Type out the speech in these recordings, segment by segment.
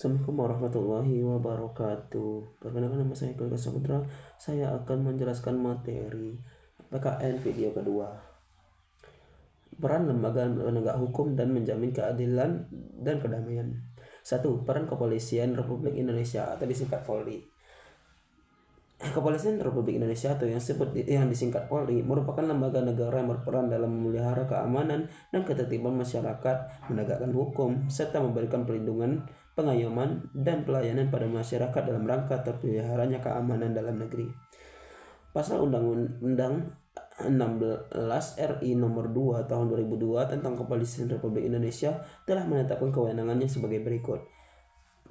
Assalamualaikum warahmatullahi wabarakatuh. Perkenalkan, nama saya Keluarga Samudra. Saya akan menjelaskan materi PKN video kedua. Peran lembaga penegak hukum dan menjamin keadilan dan kedamaian. 1. Peran Kepolisian Republik Indonesia atau disingkat Polri. Kepolisian Republik Indonesia atau yang disingkat Polri merupakan lembaga negara yang berperan dalam memelihara keamanan dan ketertiban masyarakat, menegakkan hukum, serta memberikan perlindungan, pengayoman, dan pelayanan pada masyarakat dalam rangka terpeliharanya keamanan dalam negeri. Pasal Undang-Undang 16 RI Nomor 2 Tahun 2002 tentang Kepolisian Republik Indonesia telah menetapkan kewenangannya sebagai berikut.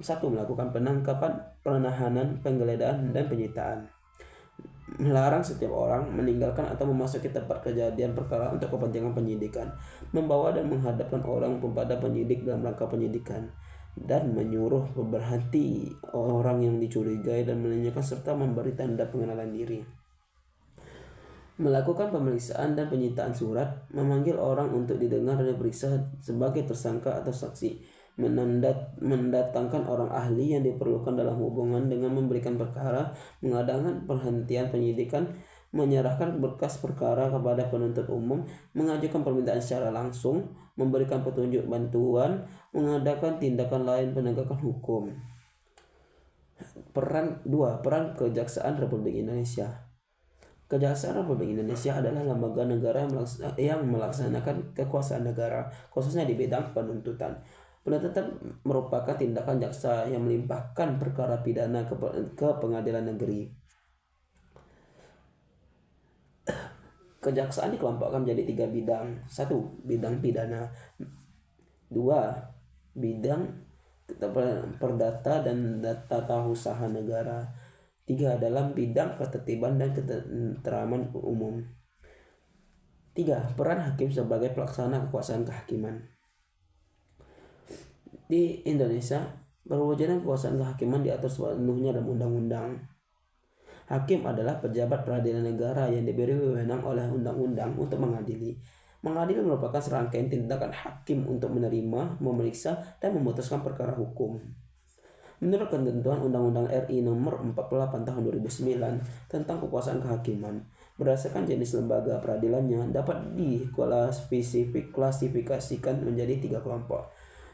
1. Melakukan penangkapan, penahanan, penggeledahan, dan penyitaan. Melarang setiap orang meninggalkan atau memasuki tempat kejadian perkara untuk kepentingan penyidikan. Membawa dan menghadapkan orang kepada penyidik dalam rangka penyidikan. Dan menyuruh berhenti orang yang dicurigai dan menanyakan serta memberi tanda pengenalan diri. Melakukan pemeriksaan dan penyitaan surat. Memanggil orang untuk didengar dan diperiksa sebagai tersangka atau saksi. Mendatangkan orang ahli yang diperlukan dalam hubungan dengan memberikan perkara, mengadakan perhentian penyidikan, menyerahkan berkas perkara kepada penuntut umum, mengajukan permintaan secara langsung, memberikan petunjuk bantuan, mengadakan tindakan lain penegakan hukum. Peran Kejaksaan Republik Indonesia. Kejaksaan Republik Indonesia adalah lembaga negara yang melaksanakan kekuasaan negara, khususnya di bidang penuntutan. Penuntutan merupakan tindakan jaksa yang melimpahkan perkara pidana ke pengadilan negeri. Kejaksaan dikelompokkan menjadi 3 bidang. 1. Bidang pidana. 2. Bidang perdata dan tata usaha negara. 3. Dalam bidang ketertiban dan ketenteraman umum. 3. Peran hakim sebagai pelaksana kekuasaan kehakiman. Di Indonesia, perwujudan kekuasaan kehakiman diatur sepenuhnya dalam undang-undang. Hakim adalah pejabat peradilan negara yang diberi wewenang oleh undang-undang untuk mengadili. Mengadili merupakan serangkaian tindakan hakim untuk menerima, memeriksa, dan memutuskan perkara hukum. Menurut ketentuan Undang-Undang RI Nomor 48 Tahun 2009 tentang kekuasaan kehakiman, berdasarkan jenis lembaga peradilannya dapat diklasifikasikan menjadi 3 kelompok.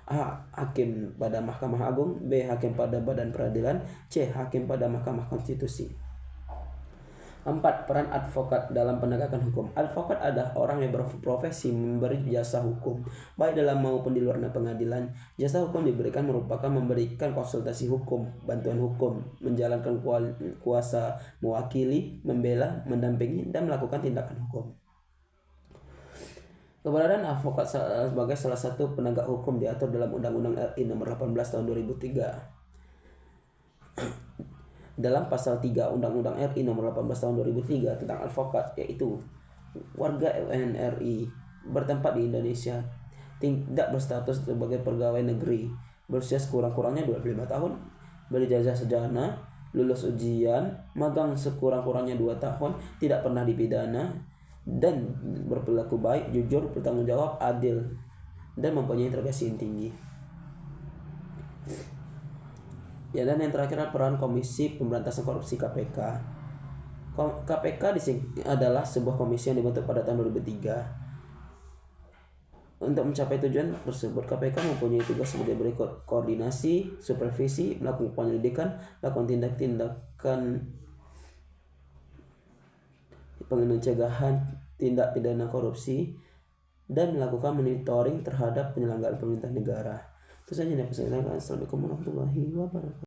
A. Hakim pada Mahkamah Agung. B. Hakim pada Badan Peradilan. C. Hakim pada Mahkamah Konstitusi. 4. Peran advokat dalam penegakan hukum. Advokat adalah orang yang berprofesi memberi jasa hukum, baik dalam maupun di luar pengadilan. Jasa hukum diberikan merupakan memberikan konsultasi hukum, bantuan hukum, menjalankan kuasa mewakili, membela, mendampingi, dan melakukan tindakan hukum. Keberadaan advokat sebagai salah satu penegak hukum diatur dalam Undang-Undang RI Nomor 18 Tahun 2003. Dalam pasal 3 Undang-Undang RI Nomor 18 Tahun 2003 tentang advokat, yaitu warga NRI bertempat di Indonesia, tidak berstatus sebagai pegawai negeri, berusia sekurang-kurangnya 25 tahun, berijazah sarjana, lulus ujian, magang sekurang-kurangnya 2 tahun, tidak pernah dipidana, dan berperilaku baik, jujur, bertanggung jawab, adil, dan mempunyai integrasi yang tinggi. Ya, dan yang terakhir adalah peran Komisi Pemberantasan Korupsi KPK. KPK adalah sebuah komisi yang dibentuk pada tahun 2003. Untuk mencapai tujuan tersebut, KPK mempunyai tugas sebagai berikut: koordinasi, supervisi, melakukan penyelidikan, melakukan tindak-tindakan pencegahan tindak pidana korupsi, dan melakukan monitoring terhadap penyelenggaraan pemerintahan negara. Itu saja yang saya sampaikan. Assalamualaikum warahmatullahi wabarakatuh.